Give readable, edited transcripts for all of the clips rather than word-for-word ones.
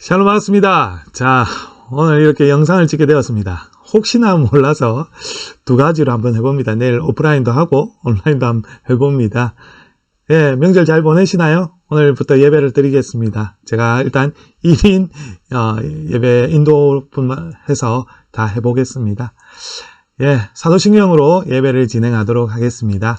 샬롬 반갑습니다. 자, 오늘 이렇게 영상을 찍게 되었습니다. 혹시나 몰라서 두 가지로 한번 해봅니다. 내일 오프라인도 하고 온라인도 한번 해봅니다. 예, 명절 잘 보내시나요? 오늘부터 예배를 드리겠습니다. 제가 일단 1인 예배 인도뿐만 해서 다 해보겠습니다. 예, 사도신경으로 예배를 진행하도록 하겠습니다.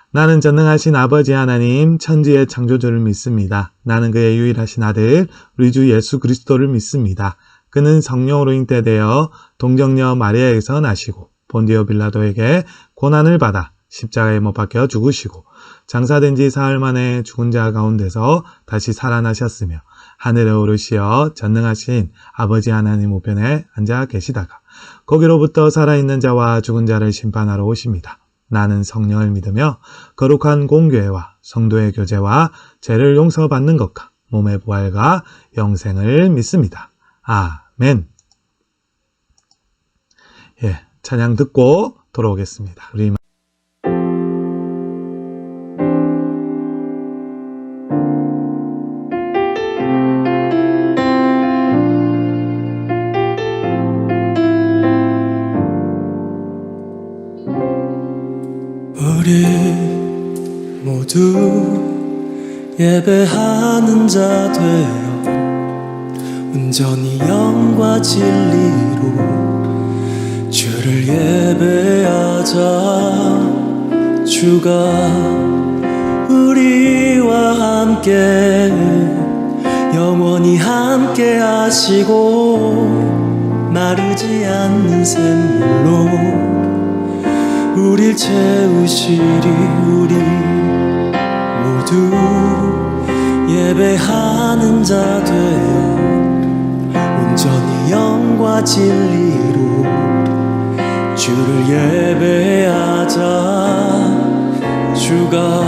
나는 전능하신 아버지 하나님 천지의 창조주를 믿습니다. 나는 그의 유일하신 아들 우리 주 예수 그리스도를 믿습니다. 그는 성령으로 잉태되어 동정녀 마리아에게서 나시고 본디오 빌라도에게 고난을 받아 십자가에 못 박혀 죽으시고 장사된 지 사흘 만에 죽은 자 가운데서 다시 살아나셨으며 하늘에 오르시어 전능하신 아버지 하나님 우편에 앉아 계시다가 거기로부터 살아있는 자와 죽은 자를 심판하러 오십니다. 나는 성령을 믿으며 거룩한 공교회와 성도의 교제와 죄를 용서받는 것과 몸의 부활과 영생을 믿습니다. 아멘. 예, 찬양 듣고 돌아오겠습니다. 우리 우리 모두 예배하는 자 되어 온전히 영과 진리로 주를 예배하자. 주가 우리와 함께 영원히 함께 하시고 마르지 않는 샘물로 우릴 채우시리. 우리 모두 예배하는 자 되어 온전히 영과 진리로 주를 예배하자. 주가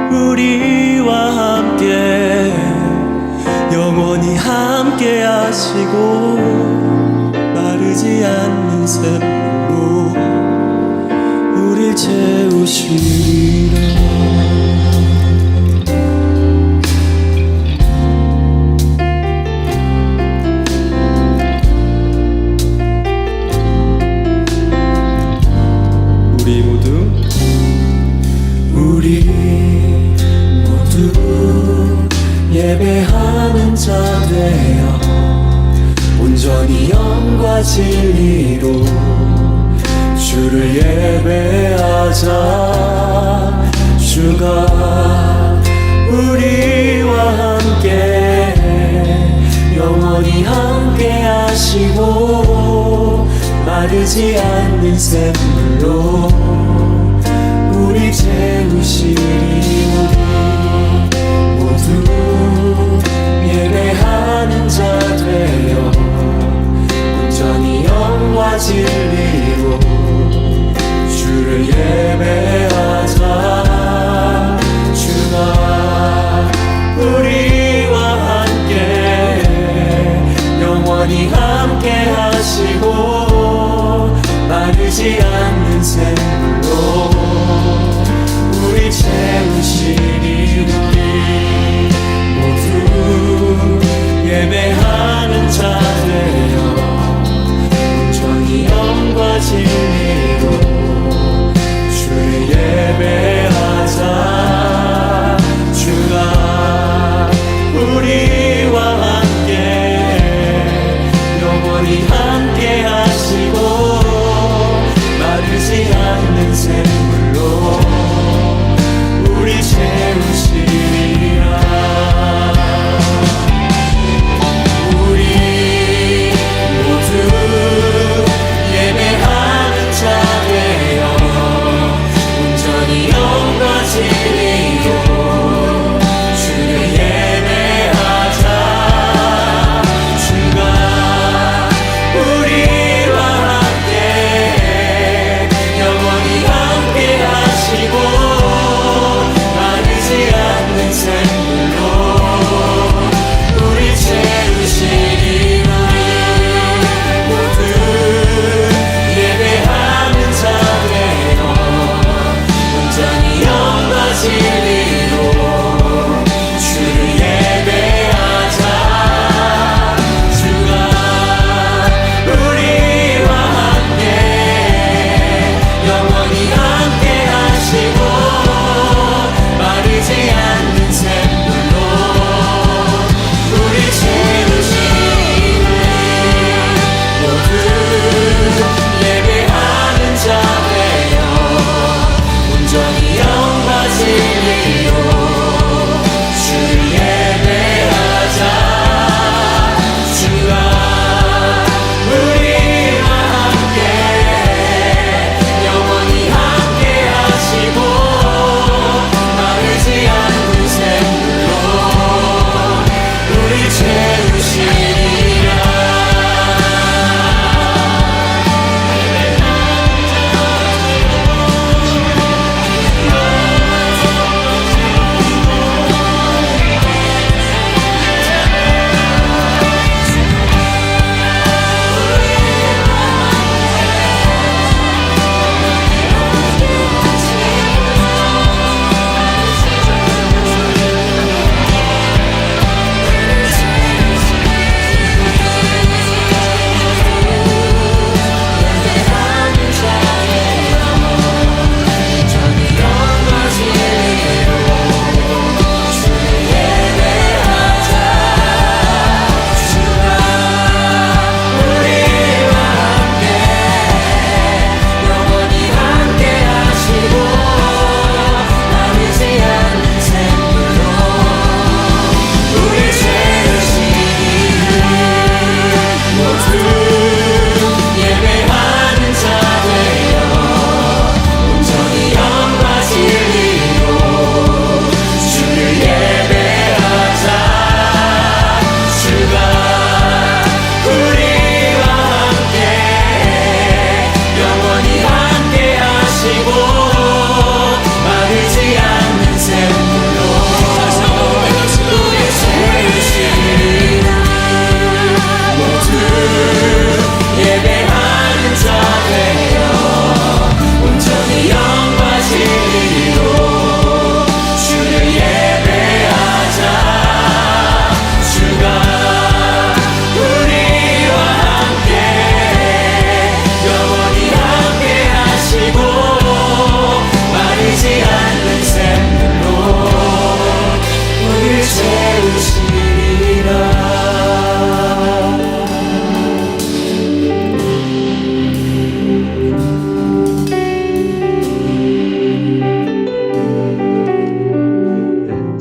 우리와 함께 영원히 함께 하시고 마르지 않는 샘물로 우릴 채우시리라. 우리 모두 예배하는 자 되어 온전히 영과 진리로 주를 예배하자. 주가 우리와 함께 영원히 함께 하시고 마르지 않는 샘물로 우리 채우시리. 우리 모두 예배하는 자 되어 온전히 영과 진리로 주를 예배하자. 주가 우리와 함께 영원히 함께 하시고 마르지 않는 샘물로 우리 채우시리.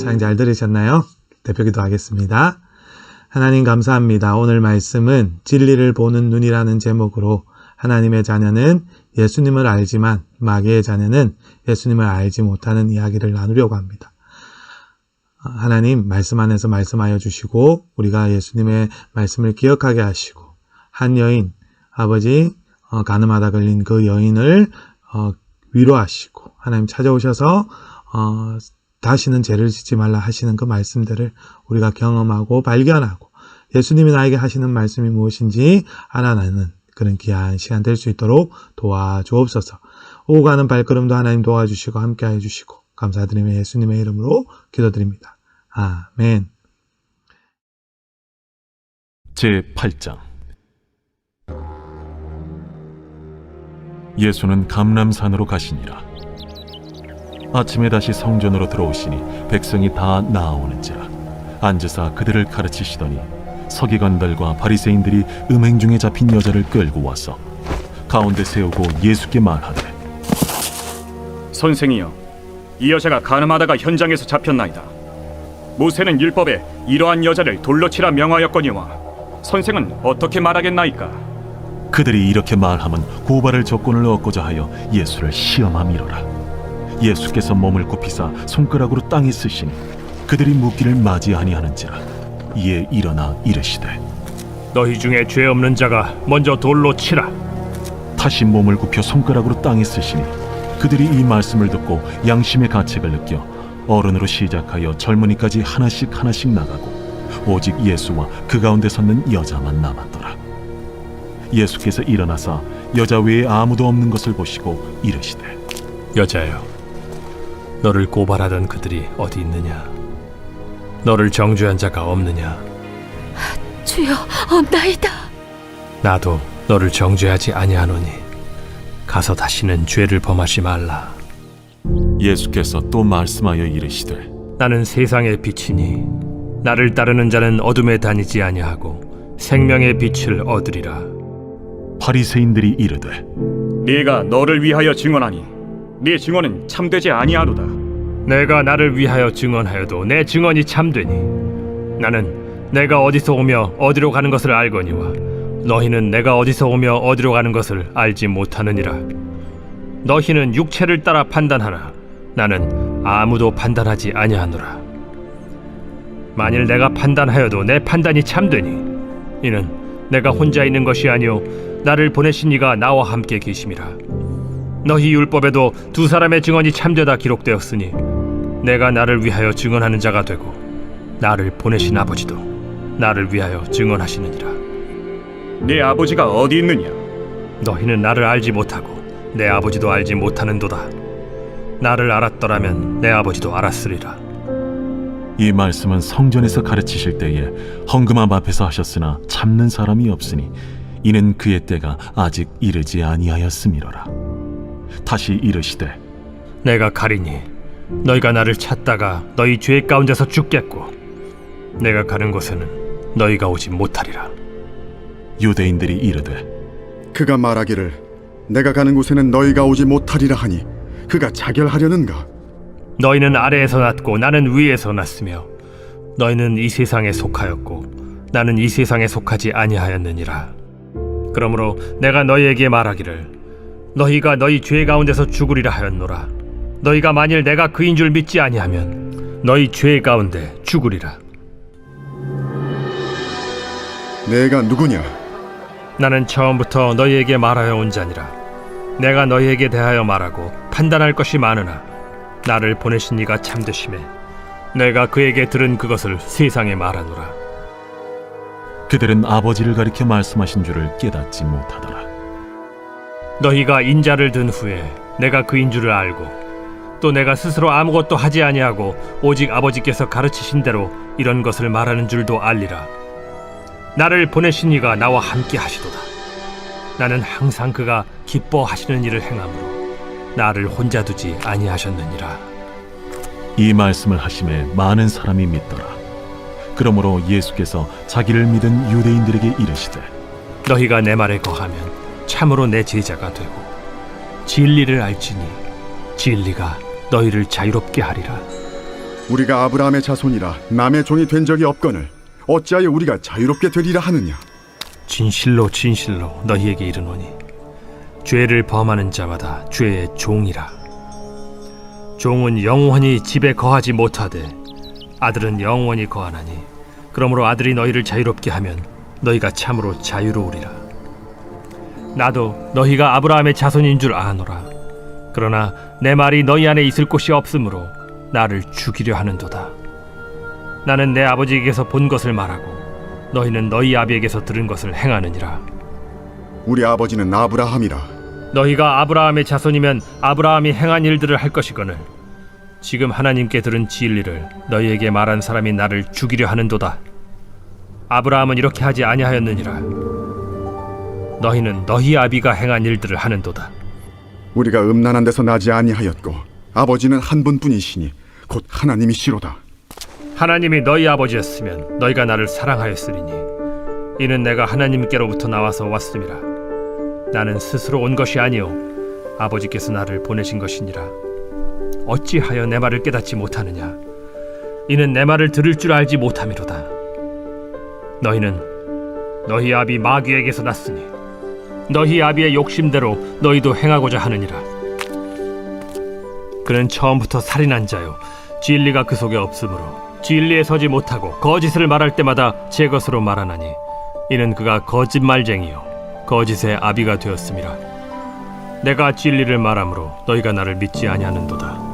찬양 잘 들으셨나요? 대표기도 하겠습니다. 하나님 감사합니다. 오늘 말씀은 진리를 보는 눈이라는 제목으로 하나님의 자녀는 예수님을 알지만 마귀의 자녀는 예수님을 알지 못하는 이야기를 나누려고 합니다. 하나님 말씀 안에서 말씀하여 주시고 우리가 예수님의 말씀을 기억하게 하시고 한 여인 아버지 가늠하다 걸린 그 여인을 위로하시고 하나님 찾아오셔서 다시는 죄를 짓지 말라 하시는 그 말씀들을 우리가 경험하고 발견하고 예수님이 나에게 하시는 말씀이 무엇인지 알아내는 그런 귀한 시간 될 수 있도록 도와주옵소서. 오고 가는 발걸음도 하나님 도와주시고 함께해 주시고 감사드리며 예수님의 이름으로 기도드립니다. 아멘. 제8장 예수는 감람산으로 가시니라. 아침에 다시 성전으로 들어오시니 백성이 다 나아오는지라. 앉으사 그들을 가르치시더니 서기관들과 바리새인들이 음행 중에 잡힌 여자를 끌고 와서 가운데 세우고 예수께 말하되 선생이여, 이 여자가 간음하다가 현장에서 잡혔나이다. 모세는 율법에 이러한 여자를 돌로 치라 명하였거니와 선생은 어떻게 말하겠나이까? 그들이 이렇게 말하면 고발할 조건을 얻고자 하여 예수를 시험함이로라. 예수께서 몸을 굽히사 손가락으로 땅에 쓰시니 그들이 묻기를 맞이 아니하는지라. 이에 일어나 이르시되 너희 중에 죄 없는 자가 먼저 돌로 치라. 다시 몸을 굽혀 손가락으로 땅에 쓰시니 그들이 이 말씀을 듣고 양심의 가책을 느껴 어른으로 시작하여 젊은이까지 하나씩 나가고 오직 예수와 그 가운데 섰는 여자만 남았더라. 예수께서 일어나사 여자 외에 아무도 없는 것을 보시고 이르시되 여자여, 너를 고발하던 그들이 어디 있느냐? 너를 정죄한 자가 없느냐? 주여, 없나이다. 나도 너를 정죄하지 아니하노니 가서 다시는 죄를 범하지 말라. 예수께서 또 말씀하여 이르시되 나는 세상의 빛이니 나를 따르는 자는 어둠에 다니지 아니하고 생명의 빛을 얻으리라. 바리새인들이 이르되 네가 너를 위하여 증언하니 네 증언은 참되지 아니하로다. 내가 나를 위하여 증언하여도 내 증언이 참되니 나는 내가 어디서 오며 어디로 가는 것을 알거니와 너희는 내가 어디서 오며 어디로 가는 것을 알지 못하느니라. 너희는 육체를 따라 판단하나 나는 아무도 판단하지 아니하노라. 만일 내가 판단하여도 내 판단이 참되니 이는 내가 혼자 있는 것이 아니오 나를 보내신 이가 나와 함께 계심이라. 너희 율법에도 두 사람의 증언이 참되다 기록되었으니 내가 나를 위하여 증언하는 자가 되고 나를 보내신 아버지도 나를 위하여 증언하시느니라. 네 아버지가 어디 있느냐? 너희는 나를 알지 못하고 내 아버지도 알지 못하는도다. 나를 알았더라면 내 아버지도 알았으리라. 이 말씀은 성전에서 가르치실 때에 헌금함 앞에서 하셨으나 참는 사람이 없으니 이는 그의 때가 아직 이르지 아니하였음이로라. 다시 이르시되 내가 가리니 너희가 나를 찾다가 너희 죄 가운데서 죽겠고 내가 가는 곳에는 너희가 오지 못하리라. 유대인들이 이르되 그가 말하기를 내가 가는 곳에는 너희가 오지 못하리라 하니 그가 자결하려는가? 너희는 아래에서 났고 나는 위에서 났으며 너희는 이 세상에 속하였고 나는 이 세상에 속하지 아니하였느니라. 그러므로 내가 너희에게 말하기를 너희가 너희 죄 가운데서 죽으리라 하였노라. 너희가 만일 내가 그인 줄 믿지 아니하면 너희 죄 가운데 죽으리라. 내가 누구냐? 나는 처음부터 너희에게 말하여 온 자니라. 내가 너희에게 대하여 말하고 판단할 것이 많으나 나를 보내신 이가 참되심에 내가 그에게 들은 그것을 세상에 말하노라. 그들은 아버지를 가리켜 말씀하신 줄을 깨닫지 못하더라. 너희가 인자를 든 후에 내가 그인 줄을 알고 또 내가 스스로 아무것도 하지 아니하고 오직 아버지께서 가르치신 대로 이런 것을 말하는 줄도 알리라. 나를 보내신 이가 나와 함께 하시도다. 나는 항상 그가 기뻐하시는 일을 행함으로 나를 혼자 두지 아니하셨느니라. 이 말씀을 하심에 많은 사람이 믿더라. 그러므로 예수께서 자기를 믿은 유대인들에게 이르시되 너희가 내 말에 거하면 참으로 내 제자가 되고 진리를 알지니 진리가 너희를 자유롭게 하리라. 우리가 아브라함의 자손이라 남의 종이 된 적이 없거늘 어찌하여 우리가 자유롭게 되리라 하느냐? 진실로 진실로 너희에게 이르노니 죄를 범하는 자마다 죄의 종이라. 종은 영원히 집에 거하지 못하되 아들은 영원히 거하나니 그러므로 아들이 너희를 자유롭게 하면 너희가 참으로 자유로우리라. 나도 너희가 아브라함의 자손인 줄 아노라. 그러나 내 말이 너희 안에 있을 곳이 없으므로 나를 죽이려 하는도다. 나는 내 아버지에게서 본 것을 말하고 너희는 너희 아비에게서 들은 것을 행하느니라. 우리 아버지는 아브라함이라. 너희가 아브라함의 자손이면 아브라함이 행한 일들을 할 것이거늘 지금 하나님께 들은 진리를 너희에게 말한 사람이 나를 죽이려 하는도다. 아브라함은 이렇게 하지 아니하였느니라. 너희는 너희 아비가 행한 일들을 하는도다. 우리가 음란한 데서 나지 아니하였고 아버지는 한 분뿐이시니 곧 하나님이시로다. 하나님이 너희 아버지였으면 너희가 나를 사랑하였으리니 이는 내가 하나님께로부터 나와서 왔음이라. 나는 스스로 온 것이 아니요 아버지께서 나를 보내신 것이니라. 어찌하여 내 말을 깨닫지 못하느냐? 이는 내 말을 들을 줄 알지 못함이로다. 너희는 너희 아비 마귀에게서 났으니 너희 아비의 욕심대로 너희도 행하고자 하느니라. 그는 처음부터 살인한 자요 진리가 그 속에 없으므로 진리에 서지 못하고 거짓을 말할 때마다 제 것으로 말하나니 이는 그가 거짓말쟁이요 거짓의 아비가 되었음이라. 내가 진리를 말하므로 너희가 나를 믿지 아니하는도다.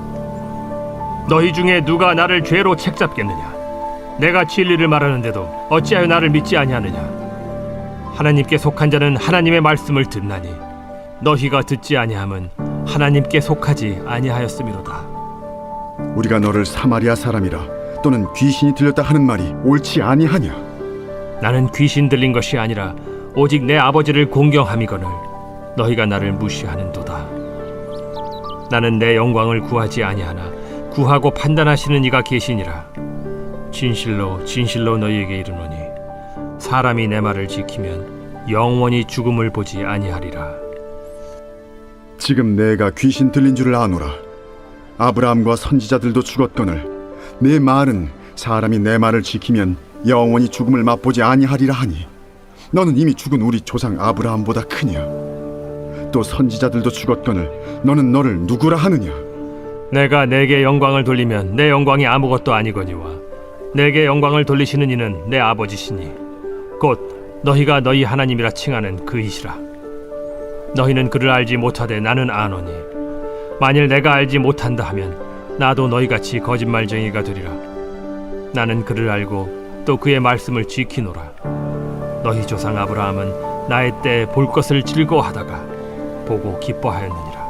너희 중에 누가 나를 죄로 책잡겠느냐? 내가 진리를 말하는데도 어찌하여 나를 믿지 아니하느냐? 하나님께 속한 자는 하나님의 말씀을 듣나니 너희가 듣지 아니함은 하나님께 속하지 아니하였음이로다. 우리가 너를 사마리아 사람이라 또는 귀신이 들렸다 하는 말이 옳지 아니하냐? 나는 귀신 들린 것이 아니라 오직 내 아버지를 공경함이거늘 너희가 나를 무시하는도다. 나는 내 영광을 구하지 아니하나 구하고 판단하시는 이가 계시니라. 진실로 진실로 너희에게 이르노니 사람이 내 말을 지키면 영원히 죽음을 보지 아니하리라. 지금 내가 귀신 들린 줄을 아노라. 아브라함과 선지자들도 죽었거늘 내 말은 사람이 내 말을 지키면 영원히 죽음을 맛보지 아니하리라 하니 너는 이미 죽은 우리 조상 아브라함보다 크냐? 또 선지자들도 죽었거늘 너는 너를 누구라 하느냐? 내가 내게 영광을 돌리면 내 영광이 아무것도 아니거니와 내게 영광을 돌리시는 이는 내 아버지시니 곧 너희가 너희 하나님이라 칭하는 그이시라. 너희는 그를 알지 못하되 나는 아노니 만일 내가 알지 못한다 하면 나도 너희같이 거짓말쟁이가 되리라. 나는 그를 알고 또 그의 말씀을 지키노라. 너희 조상 아브라함은 나의 때에 볼 것을 즐거워하다가 보고 기뻐하였느니라.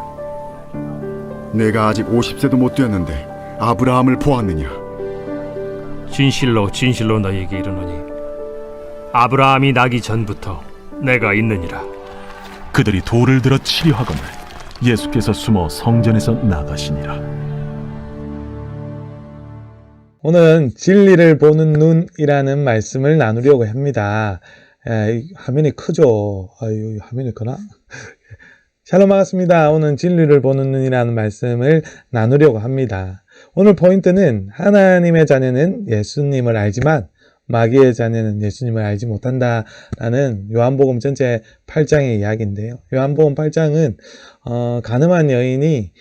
내가 아직 50세도 못 되었는데 아브라함을 보았느냐? 진실로 진실로 너희에게 이르노니 아브라함이 나기 전부터 내가 있느니라. 그들이 돌을 들어 치려 하거늘 예수께서 숨어 성전에서 나가시니라. 오늘은 진리를 보는 눈이라는 말씀을 나누려고 합니다. 이 화면이 크죠? 아유, 화면이 크나? 샬롬 반갑습니다. 오늘 진리를 보는 눈이라는 말씀을 나누려고 합니다. 오늘 포인트는 하나님의 자녀는 예수님을 알지만 마귀의 자녀는 예수님을 알지 못한다라는 요한복음 전체 8장의 이야기인데요. 요한복음 8장은 가늠한 여인이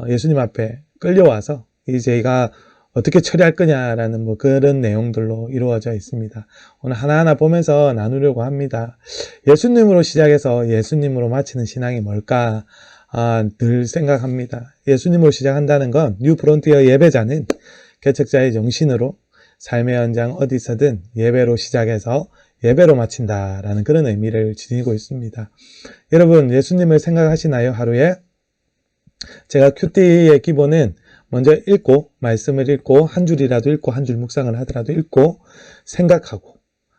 예수님 앞에 끌려와서 이제 이가 어떻게 처리할 거냐라는 뭐 그런 내용들로 이루어져 있습니다. 오늘 하나하나 보면서 나누려고 합니다. 예수님으로 시작해서 예수님으로 마치는 신앙이 뭘까? 늘 생각합니다. 예수님으로 시작한다는 건 뉴 프론티어 예배자는 개척자의 정신으로 삶의 현장 어디서든 예배로 시작해서 예배로 마친다라는 그런 의미를 지니고 있습니다. 여러분, 예수님을 생각하시나요? 하루에? 제가 큐티의 기본은 먼저 읽고, 말씀을 읽고, 한 줄이라도 읽고, 한 줄 묵상을 하더라도 읽고, 생각하고,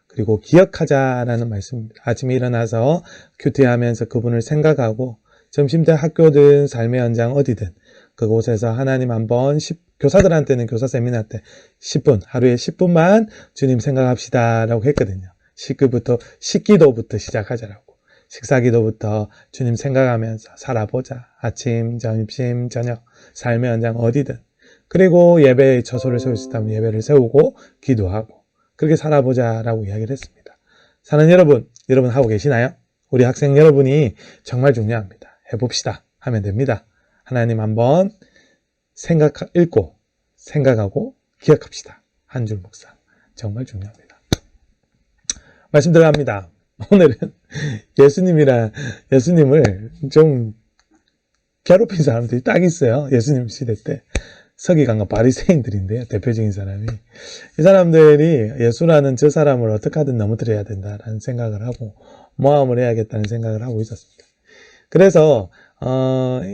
그리고 기억하자라는 말씀입니다. 아침에 일어나서 큐티하면서 그분을 생각하고, 점심 때 학교든 삶의 현장 어디든 그곳에서 하나님 한번 교사들한테는 교사 세미나 때 10분, 하루에 10분만 주님 생각합시다 라고 했거든요. 식기도부터 시작하자라고. 식사기도부터 주님 생각하면서 살아보자. 아침, 점심, 저녁, 삶의 현장 어디든 그리고 예배의 처소를 세울 수 있다면 예배를 세우고 기도하고 그렇게 살아보자라고 이야기를 했습니다. 사는 여러분 하고 계시나요? 우리 학생 여러분이 정말 중요합니다. 해봅시다 하면 됩니다. 하나님 한번 읽고 생각하고 기억합시다. 한 줄 묵상 정말 중요합니다. 말씀 들어갑니다. 오늘은 예수님을 좀 괴롭힌 사람들이 딱 있어요. 예수님 시대 때 서기관과 바리새인들인데요. 대표적인 사람이 이 사람들이 예수라는 저 사람을 어떻게 하든 넘어뜨려야 된다라는 생각을 하고 모함을 해야겠다는 생각을 하고 있었습니다. 그래서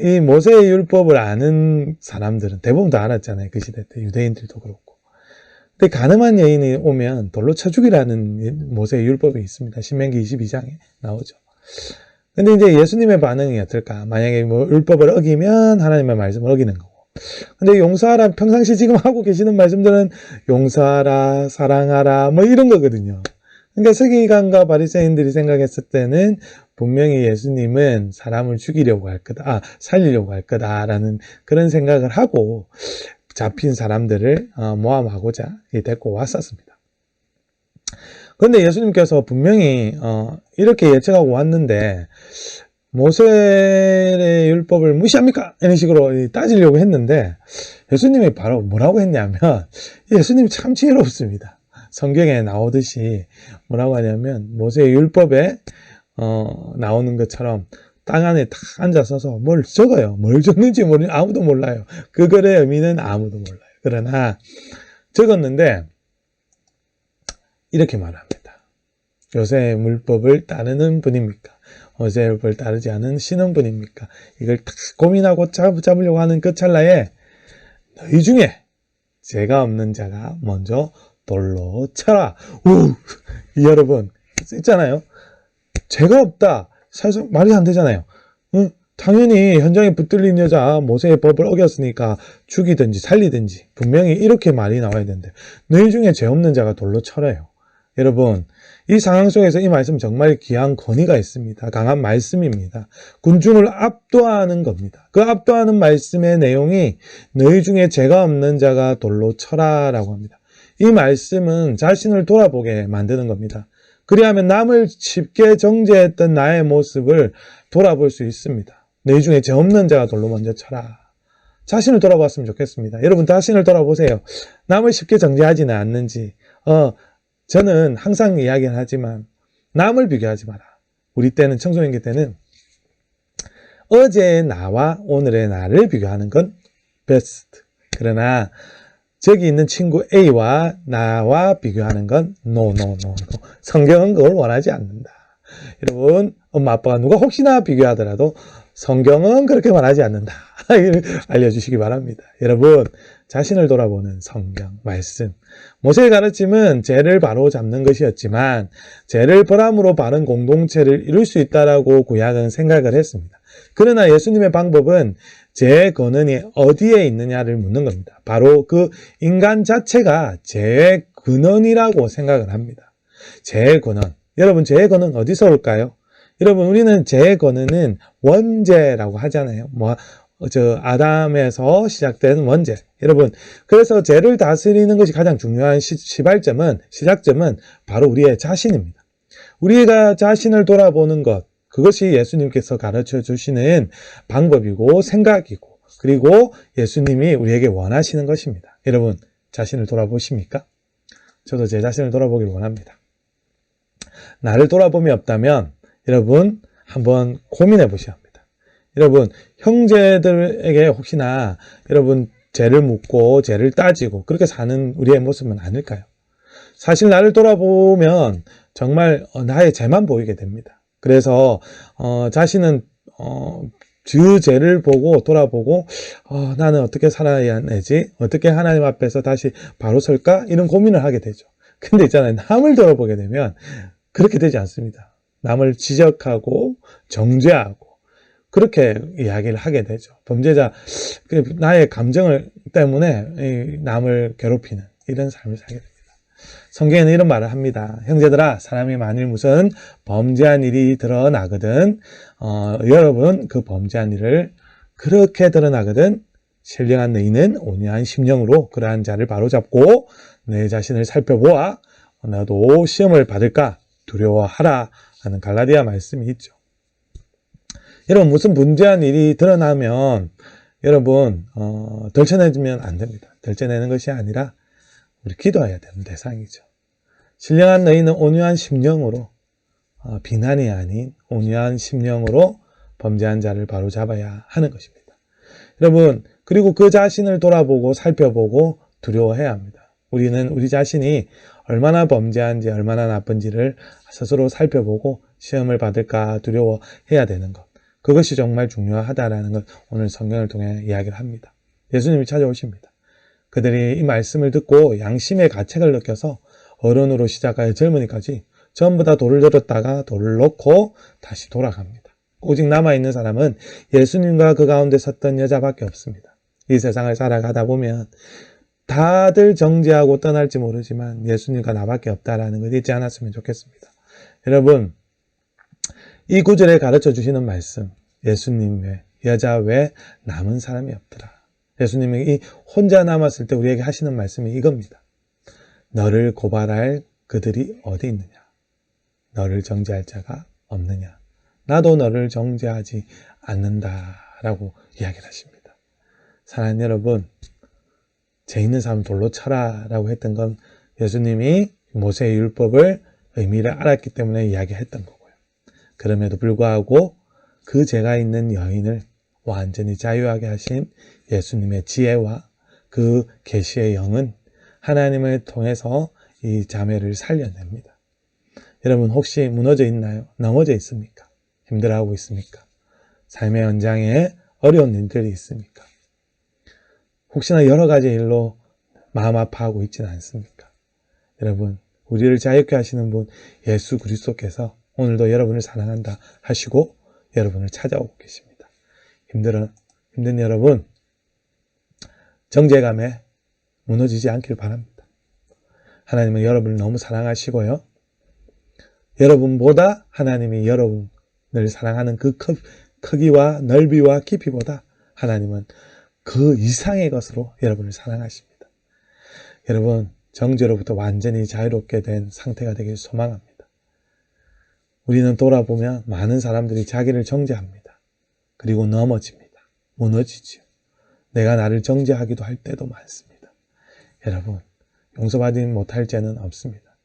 이 모세의 율법을 아는 사람들은 대부분 다 알았잖아요. 그 시대 때 유대인들도 그렇고. 근데 가늠한 여인이 오면 돌로 쳐 죽이라는 모세의 율법이 있습니다. 신명기 22장에 나오죠. 근데 이제 예수님의 반응이 어떨까? 만약에 뭐 율법을 어기면 하나님의 말씀을 어기는 거고. 근데 용서하라, 평상시 지금 하고 계시는 말씀들은 용서하라, 사랑하라, 뭐 이런 거거든요. 그러니까 서기관과 바리새인들이 생각했을 때는 분명히 예수님은 사람을 죽이려고 할 거다, 살리려고 할 거다라는 그런 생각을 하고 잡힌 사람들을 모함하고자 데리고 왔었습니다. 그런데 예수님께서 분명히 이렇게 예측하고 왔는데 모세의 율법을 무시합니까? 이런 식으로 따지려고 했는데 예수님이 바로 뭐라고 했냐면 예수님이 참 지혜롭습니다. 성경에 나오듯이 뭐라고 하냐면 모세의 율법에 나오는 것처럼 땅 안에 탁 앉아서서 뭘 적어요. 뭘 적는지 아무도 몰라요. 그 글의 의미는 아무도 몰라요. 그러나 적었는데 이렇게 말합니다. 요새 율법을 따르는 분입니까? 모세의 율법을 따르지 않은 신은 분입니까? 이걸 탁 고민하고 잡으려고 하는 그 찰나에 너희 중에 죄가 없는 자가 먼저 돌로 쳐라. 여러분 있잖아요. 죄가 없다. 사실 말이 안 되잖아요. 당연히 현장에 붙들린 여자 모세의 법을 어겼으니까 죽이든지 살리든지 분명히 이렇게 말이 나와야 되는데 너희 중에 죄 없는 자가 돌로 쳐라요. 여러분 이 상황 속에서 이 말씀 정말 귀한 권위가 있습니다. 강한 말씀입니다. 군중을 압도하는 겁니다. 그 압도하는 말씀의 내용이 너희 중에 죄가 없는 자가 돌로 쳐라라고 합니다. 이 말씀은 자신을 돌아보게 만드는 겁니다. 그리하면 남을 쉽게 정죄했던 나의 모습을 돌아볼 수 있습니다. 너희 중에 죄 없는 자가 돌로 먼저 쳐라. 자신을 돌아봤으면 좋겠습니다. 여러분 자신을 돌아보세요. 남을 쉽게 정죄하지는 않는지. 저는 항상 이야기를 하지만 남을 비교하지 마라. 우리 때는 청소년기 때는 어제의 나와 오늘의 나를 비교하는 건 베스트. 그러나 저기 있는 친구 A와 나와 비교하는 건 no. 성경은 그걸 원하지 않는다. 여러분 엄마 아빠가 누가 혹시나 비교하더라도 성경은 그렇게 말하지 않는다. 알려주시기 바랍니다. 여러분 자신을 돌아보는 성경 말씀. 모세의 가르침은 죄를 바로 잡는 것이었지만 죄를 벌함으로 바른 공동체를 이룰 수 있다라고 구약은 생각을 했습니다. 그러나 예수님의 방법은 죄의 근원이 어디에 있느냐를 묻는 겁니다. 바로 그 인간 자체가 죄의 근원이라고 생각을 합니다. 죄의 근원. 여러분 죄의 근원 어디서 올까요? 여러분 우리는 죄의 근원은 원죄라고 하잖아요. 아담에서 시작된 원죄. 여러분 그래서 죄를 다스리는 것이 가장 중요한 시작점은 바로 우리의 자신입니다. 우리가 자신을 돌아보는 것, 그것이 예수님께서 가르쳐 주시는 방법이고 생각이고 그리고 예수님이 우리에게 원하시는 것입니다. 여러분 자신을 돌아보십니까? 저도 제 자신을 돌아보기를 원합니다. 나를 돌아봄이 없다면 여러분 한번 고민해 보셔야 합니다. 여러분 형제들에게 혹시나 여러분 죄를 묻고 죄를 따지고 그렇게 사는 우리의 모습은 아닐까요? 사실 나를 돌아보면 정말 나의 죄만 보이게 됩니다. 그래서 자신은 그 죄를 보고 돌아보고 나는 어떻게 살아야 되지? 어떻게 하나님 앞에서 다시 바로 설까? 이런 고민을 하게 되죠. 근데 있잖아요. 남을 돌아보게 되면 그렇게 되지 않습니다. 남을 지적하고 정죄하고 그렇게 이야기를 하게 되죠. 범죄자, 나의 감정을 때문에 남을 괴롭히는 이런 삶을 살게 됩니다. 성경에는 이런 말을 합니다. 형제들아, 사람이 만일 무슨 범죄한 일이 드러나거든, 여러분 그 범죄한 일을 그렇게 드러나거든 신령한 너희는 온유한 심령으로 그러한 자를 바로잡고 내 자신을 살펴보아 나도 시험을 받을까 두려워하라 하는 갈라디아 말씀이 있죠. 여러분 무슨 문제한 일이 드러나면 여러분 덜쳐내면 안 됩니다. 덜쳐내는 것이 아니라 우리 기도해야 되는 대상이죠. 신령한 너희는 온유한 심령으로 비난이 아닌 온유한 심령으로 범죄한 자를 바로잡아야 하는 것입니다. 여러분 그리고 그 자신을 돌아보고 살펴보고 두려워해야 합니다. 우리는 우리 자신이 얼마나 범죄한지 얼마나 나쁜지를 스스로 살펴보고 시험을 받을까 두려워해야 되는 것. 그것이 정말 중요하다라는 것 오늘 성경을 통해 이야기를 합니다. 예수님이 찾아오십니다. 그들이 이 말씀을 듣고 양심의 가책을 느껴서 어른으로 시작하여 젊은이까지 전부 다 돌을 들었다가 돌을 놓고 다시 돌아갑니다. 오직 남아있는 사람은 예수님과 그 가운데 섰던 여자밖에 없습니다. 이 세상을 살아가다 보면 다들 정죄하고 떠날지 모르지만 예수님과 나밖에 없다라는 걸 잊지 않았으면 좋겠습니다. 여러분 이 구절에 가르쳐 주시는 말씀 예수님 외 여자 외 남은 사람이 없더라. 예수님이 이 혼자 남았을 때 우리에게 하시는 말씀이 이겁니다. 너를 고발할 그들이 어디 있느냐? 너를 정죄할 자가 없느냐? 나도 너를 정죄하지 않는다라고 이야기를 하십니다. 사랑하는 여러분, 죄 있는 사람 돌로 쳐라라고 했던 건 예수님이 모세의 율법을 의미를 알았기 때문에 이야기했던 거고요. 그럼에도 불구하고 그 죄가 있는 여인을 완전히 자유하게 하신 예수님의 지혜와 그 계시의 영은 하나님을 통해서 이 자매를 살려냅니다. 여러분 혹시 무너져 있나요? 넘어져 있습니까? 힘들어하고 있습니까? 삶의 연장에 어려운 일들이 있습니까? 혹시나 여러 가지 일로 마음 아파하고 있지는 않습니까? 여러분 우리를 자유케 하시는 분 예수 그리스도께서 오늘도 여러분을 사랑한다 하시고 여러분을 찾아오고 계십니다. 힘든 여러분 정죄감에 무너지지 않길 바랍니다. 하나님은 여러분을 너무 사랑하시고요. 여러분보다 하나님이 여러분을 사랑하는 그 크기와 넓이와 깊이보다 하나님은 그 이상의 것으로 여러분을 사랑하십니다. 여러분 정죄로부터 완전히 자유롭게 된 상태가 되길 소망합니다. 우리는 돌아보면 많은 사람들이 자기를 정죄합니다. 그리고 넘어집니다. 무너지지요. 내가 나를 정죄하기도 할 때도 많습니다. 여러분 용서받지 못할 죄는 없습니다.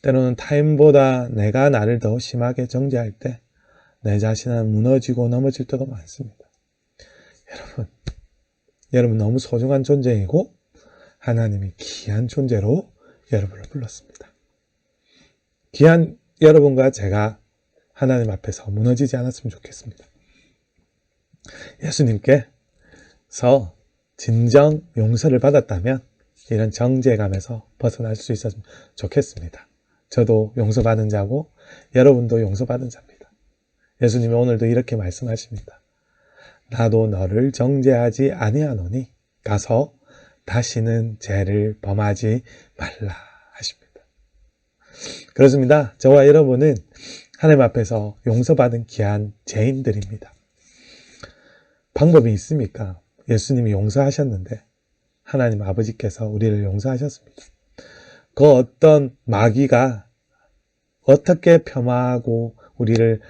때로는 타인보다 내가 나를 더 심하게 정죄할 때 내 자신은 무너지고 넘어질 때도 많습니다. 여러분 너무 소중한 존재이고 하나님이 귀한 존재로 여러분을 불렀습니다. 귀한 여러분과 제가 하나님 앞에서 무너지지 않았으면 좋겠습니다. 예수님께서 진정 용서를 받았다면 이런 정죄감에서 벗어날 수 있었으면 좋겠습니다. 저도 용서받은 자고 여러분도 용서받은 자입니다. 예수님이 오늘도 이렇게 말씀하십니다. 나도 너를 정죄하지 아니하노니 가서 다시는 죄를 범하지 말라 하십니다. 그렇습니다. 저와 여러분은 하나님 앞에서 용서받은 귀한 죄인들입니다. 방법이 있습니까? 예수님이 용서하셨는데 하나님 아버지께서 우리를 용서하셨습니다. 그 어떤 마귀가 어떻게 폄하하고 우리를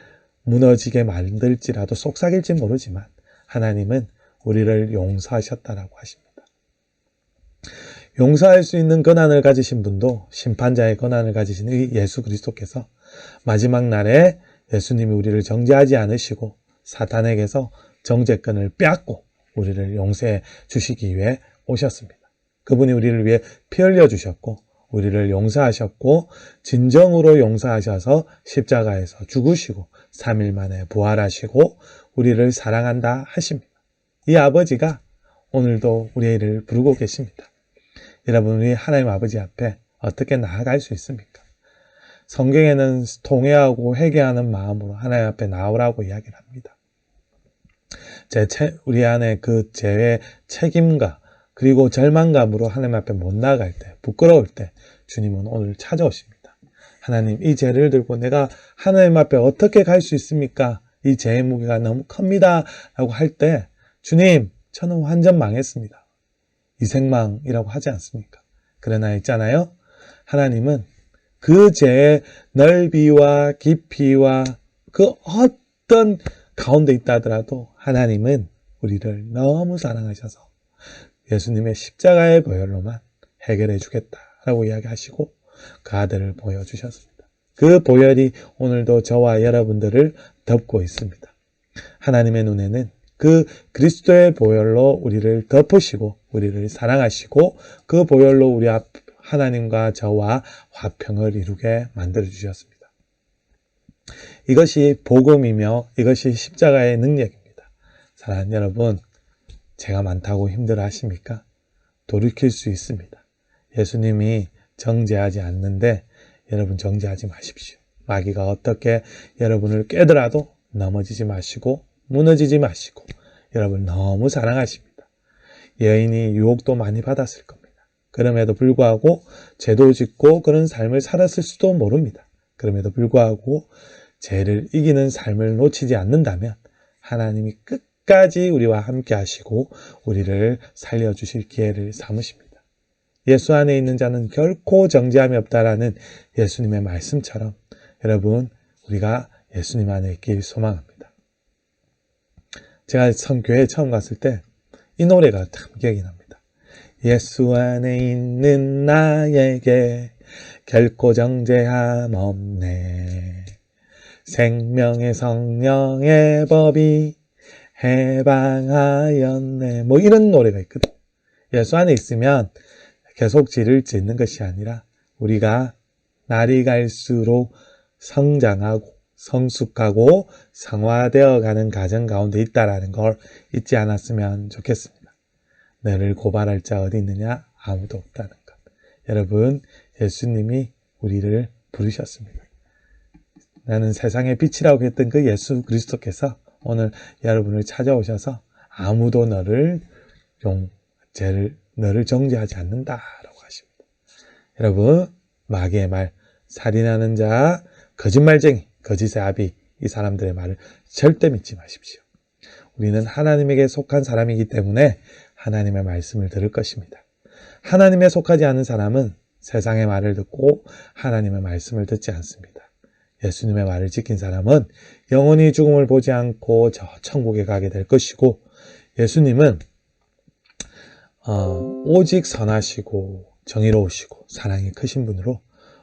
무너지게 만들지라도 속삭일지 모르지만 하나님은 우리를 용서하셨다라고 하십니다. 용서할 수 있는 권한을 가지신 분도 심판자의 권한을 가지신 예수 그리스도께서 마지막 날에 예수님이 우리를 정죄하지 않으시고 사탄에게서 정죄권을 빼앗고 우리를 용서해 주시기 위해 오셨습니다. 그분이 우리를 위해 피 흘려 주셨고 우리를 용서하셨고 진정으로 용서하셔서 십자가에서 죽으시고 3일 만에 부활하시고 우리를 사랑한다 하십니다. 이 아버지가 오늘도 우리를 부르고 계십니다. 여러분 우리 하나님 아버지 앞에 어떻게 나아갈 수 있습니까? 성경에는 통회하고 회개하는 마음으로 하나님 앞에 나오라고 이야기를 합니다. 우리 안에 그 죄의 책임과 그리고 절망감으로 하나님 앞에 못 나아갈 때, 부끄러울 때 주님은 오늘 찾아오십니다. 하나님 이 죄를 들고 내가 하나님 앞에 어떻게 갈 수 있습니까? 이 죄의 무게가 너무 큽니다 라고 할 때 주님 저는 완전 망했습니다. 이생망이라고 하지 않습니까? 그러나 있잖아요. 하나님은 그 죄의 넓이와 깊이와 그 어떤 가운데 있다 하더라도 하나님은 우리를 너무 사랑하셔서 예수님의 십자가의 보혈로만 해결해 주겠다라고 이야기하시고 그 아들을 보여주셨습니다. 그 보혈이 오늘도 저와 여러분들을 덮고 있습니다. 하나님의 눈에는 그 그리스도의 보혈로 우리를 덮으시고 우리를 사랑하시고 그 보혈로 우리 앞 하나님과 저와 화평을 이루게 만들어 주셨습니다. 이것이 복음이며 이것이 십자가의 능력입니다. 사랑하는 여러분, 죄가 많다고 힘들어 하십니까? 돌이킬 수 있습니다. 예수님이 정죄하지 않는데 여러분 정죄하지 마십시오. 마귀가 어떻게 여러분을 깨더라도 넘어지지 마시고 무너지지 마시고 여러분 너무 사랑하십니다. 여인이 유혹도 많이 받았을 겁니다. 그럼에도 불구하고 죄도 짓고 그런 삶을 살았을 수도 모릅니다. 그럼에도 불구하고 죄를 이기는 삶을 놓치지 않는다면 하나님이 끝까지 우리와 함께 하시고 우리를 살려주실 기회를 삼으십니다. 예수 안에 있는 자는 결코 정죄함이 없다라는 예수님의 말씀처럼 여러분 우리가 예수님 안에 있길 소망합니다. 제가 교회에 처음 갔을 때 이 노래가 참 기억이 납니다. 예수 안에 있는 나에게 결코 정죄함 없네. 생명의 성령의 법이 해방하였네. 뭐 이런 노래가 있거든요. 예수 안에 있으면 계속 죄를 짓는 것이 아니라 우리가 날이 갈수록 성장하고 성숙하고 성화되어 가는 과정 가운데 있다라는 걸 잊지 않았으면 좋겠습니다. 너를 고발할 자 어디 있느냐? 아무도 없다는 것. 여러분, 예수님이 우리를 부르셨습니다. 나는 세상의 빛이라고 했던 그 예수 그리스도께서 오늘 여러분을 찾아오셔서 아무도 너를 정죄하지 않는다라고 하십니다. 여러분, 마귀의 말, 살인하는 자, 거짓말쟁이, 거짓의 아비, 이 사람들의 말을 절대 믿지 마십시오. 우리는 하나님에게 속한 사람이기 때문에 하나님의 말씀을 들을 것입니다. 하나님에 속하지 않은 사람은 세상의 말을 듣고 하나님의 말씀을 듣지 않습니다. 예수님의 말을 지킨 사람은 영원히 죽음을 보지 않고 저 천국에 가게 될 것이고, 예수님은 오직 선하시고 정의로우시고 사랑이 크신 분으로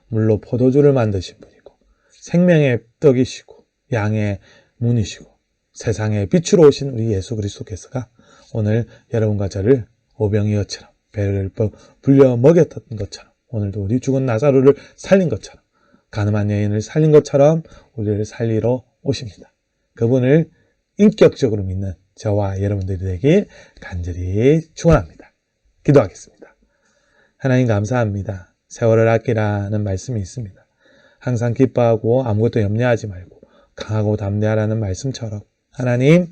물로 포도주를 만드신 분이고 생명의 떡이시고 양의 문이시고 세상의 빛으로 오신 우리 예수 그리스도께서가 오늘 여러분과 저를 오병이어처럼 배를 불려 먹였던 것처럼 오늘도 우리 죽은 나사로를 살린 것처럼 가늠한 여인을 살린 것처럼 우리를 살리러 오십니다. 그분을 인격적으로 믿는 저와 여러분들이 되길 간절히 축원합니다. 기도하겠습니다. 하나님 감사합니다. 세월을 아끼라는 말씀이 있습니다. 항상 기뻐하고 아무것도 염려하지 말고 강하고 담대하라는 말씀처럼 하나님,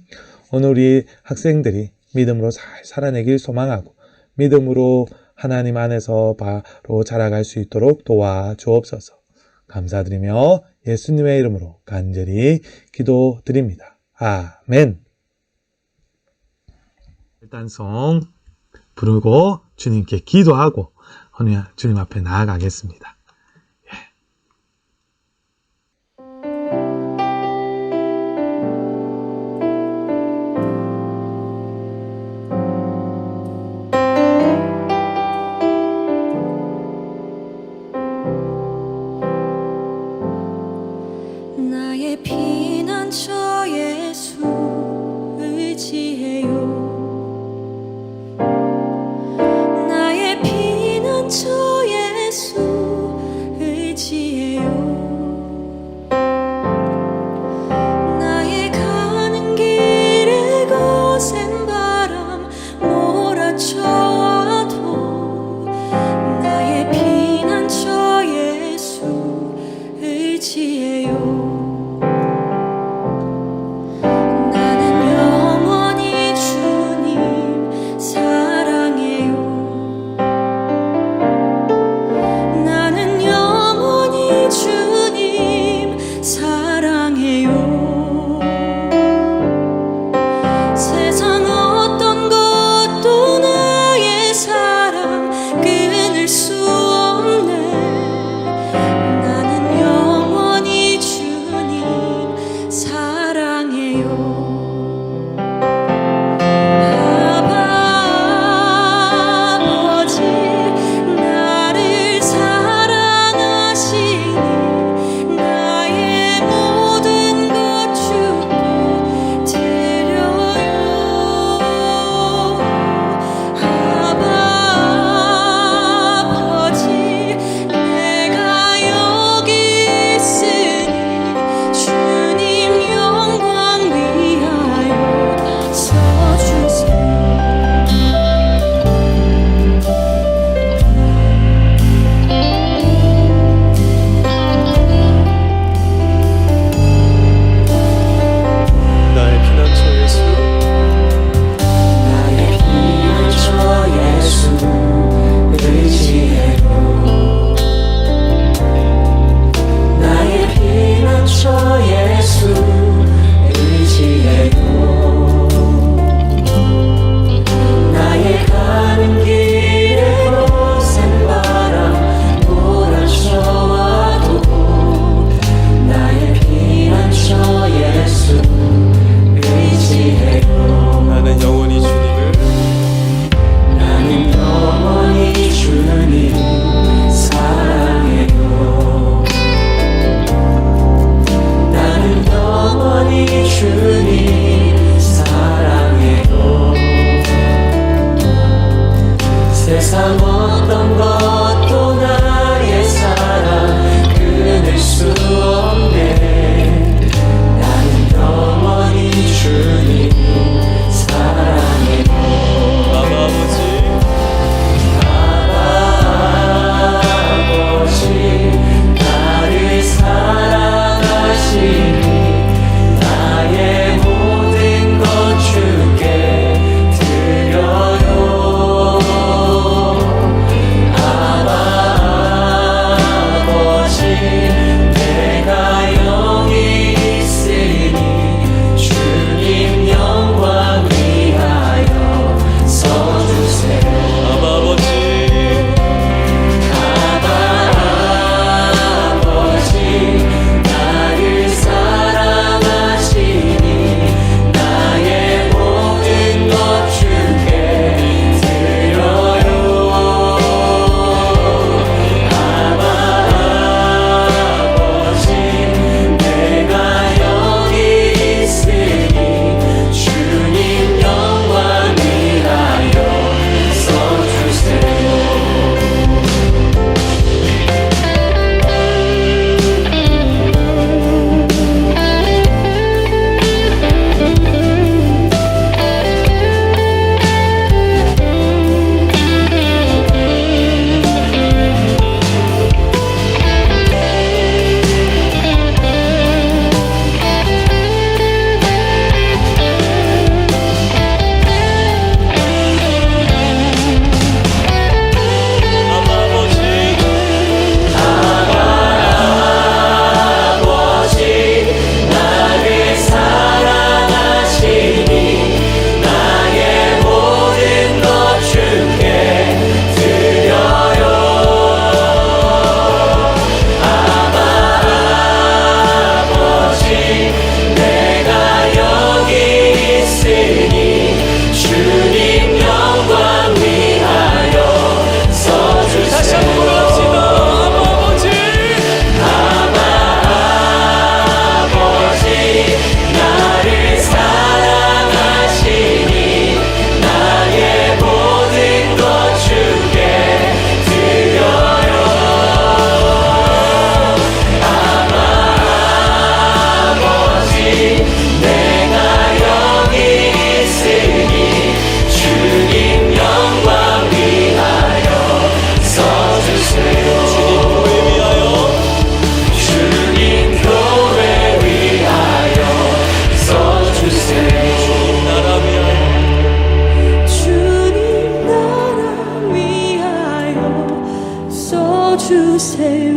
오늘 우리 학생들이 믿음으로 잘 살아내길 소망하고 믿음으로 하나님 안에서 바로 자라갈 수 있도록 도와주옵소서. 감사드리며 예수님의 이름으로 간절히 기도드립니다. 아멘. 일단송 부르고 주님께 기도하고 오늘 주님 앞에 나아가겠습니다. 나의 피난처 예수 의지해요. 나의 피난처 예수 주님 교회 위하여 써주세요. 주님 나라 위하여 써주세요.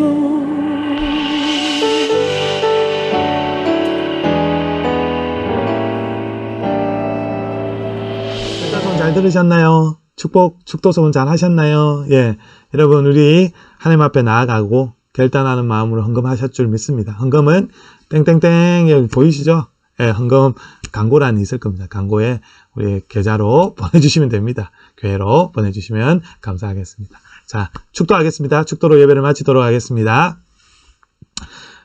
축도소문 잘 들으셨나요? 축도소문 잘 하셨나요? 예. 여러분, 우리 하나님 앞에 나아가고 결단하는 마음으로 헌금하실 줄 믿습니다. 헌금은 땡땡땡 여기 보이시죠? 예, 헌금 광고란이 있을 겁니다. 광고에 우리 계좌로 보내주시면 됩니다. 교회로 보내주시면 감사하겠습니다. 자, 축도하겠습니다. 축도로 예배를 마치도록 하겠습니다.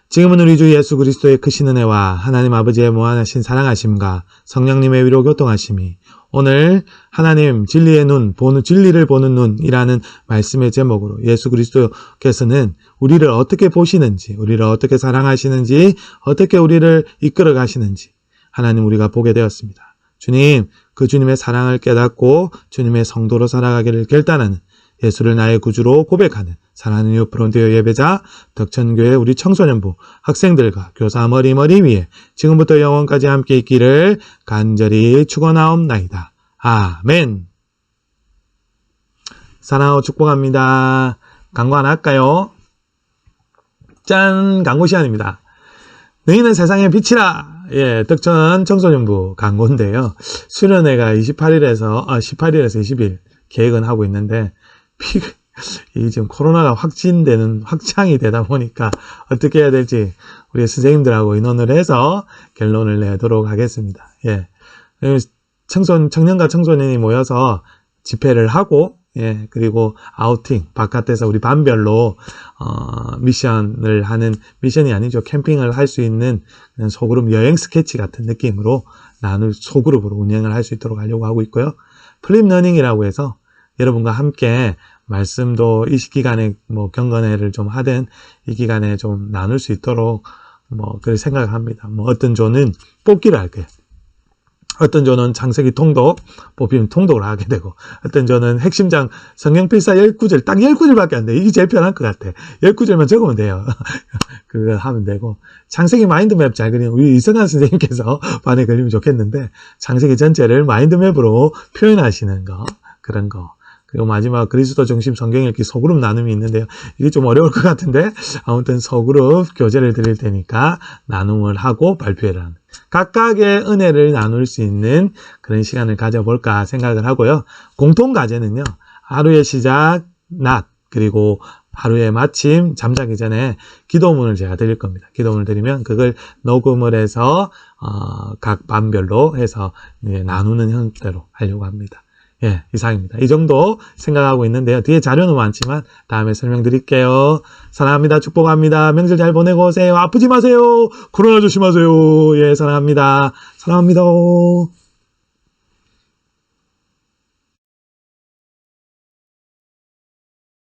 지금은 우리 주 예수 그리스도의 크신 은혜와 하나님 아버지의 무한하신 사랑하심과 성령님의 위로 교통하심이 오늘 하나님 진리의 눈, 진리를 보는 눈이라는 말씀의 제목으로 예수 그리스도께서는 우리를 어떻게 보시는지, 우리를 어떻게 사랑하시는지, 어떻게 우리를 이끌어 가시는지 하나님 우리가 보게 되었습니다. 주님, 그 주님의 사랑을 깨닫고 주님의 성도로 살아가기를 결단하는 예수를 나의 구주로 고백하는 사랑하는 이웃 프론티어 예배자 덕천교회 우리 청소년부 학생들과 교사 머리 위에 지금부터 영원까지 함께 있기를 간절히 축원하옵나이다. 아멘. 사랑하고 축복합니다. 광고 하나 할까요? 짠! 광고 시간입니다. 너희는 세상의 빛이라! 예, 덕천 청소년부 광고인데요. 수련회가 18일에서 20일 계획은 하고 있는데 이 지금 코로나가 확장이 되다 보니까 어떻게 해야 될지 우리 선생님들하고 의논을 해서 결론을 내도록 하겠습니다. 예. 청년과 청소년이 모여서 집회를 하고, 예, 그리고 아우팅, 바깥에서 우리 반별로, 미션을 하는, 미션이 아니죠. 캠핑을 할 수 있는 그냥 소그룹 여행 스케치 같은 느낌으로 소그룹으로 운영을 할 수 있도록 하려고 하고 있고요. 플립 러닝이라고 해서 여러분과 함께 말씀도 이 기간에 경건회를 좀 하든 이 기간에 좀 나눌 수 있도록 그렇게 생각합니다. 어떤 조는 뽑기를 할 거예요. 어떤 조는 창세기 통독, 뽑히면 통독을 하게 되고, 어떤 조는 핵심장 성경필사 10구절, 딱 10구절밖에 안 돼. 이게 제일 편할 것 같아. 10구절만 적으면 돼요. 그거 하면 되고, 창세기 마인드맵 잘 그리는 우리 이성환 선생님께서 반에 걸리면 좋겠는데, 창세기 전체를 마인드맵으로 표현하시는 거, 그런 거. 그리고 마지막 그리스도 중심 성경 읽기 소그룹 나눔이 있는데요. 이게 좀 어려울 것 같은데 아무튼 소그룹 교재를 드릴 테니까 나눔을 하고 발표를 하는 각각의 은혜를 나눌 수 있는 그런 시간을 가져볼까 생각을 하고요. 공통 과제는요. 하루의 시작, 낮, 그리고 하루의 마침, 잠자기 전에 기도문을 제가 드릴 겁니다. 기도문을 드리면 그걸 녹음을 해서 각 반별로 해서 나누는 형태로 하려고 합니다. 예, 이상입니다. 이 정도 생각하고 있는데요. 뒤에 자료는 많지만 다음에 설명드릴게요. 사랑합니다. 축복합니다. 명절 잘 보내고 오세요. 아프지 마세요. 코로나 조심하세요. 예, 사랑합니다. 사랑합니다.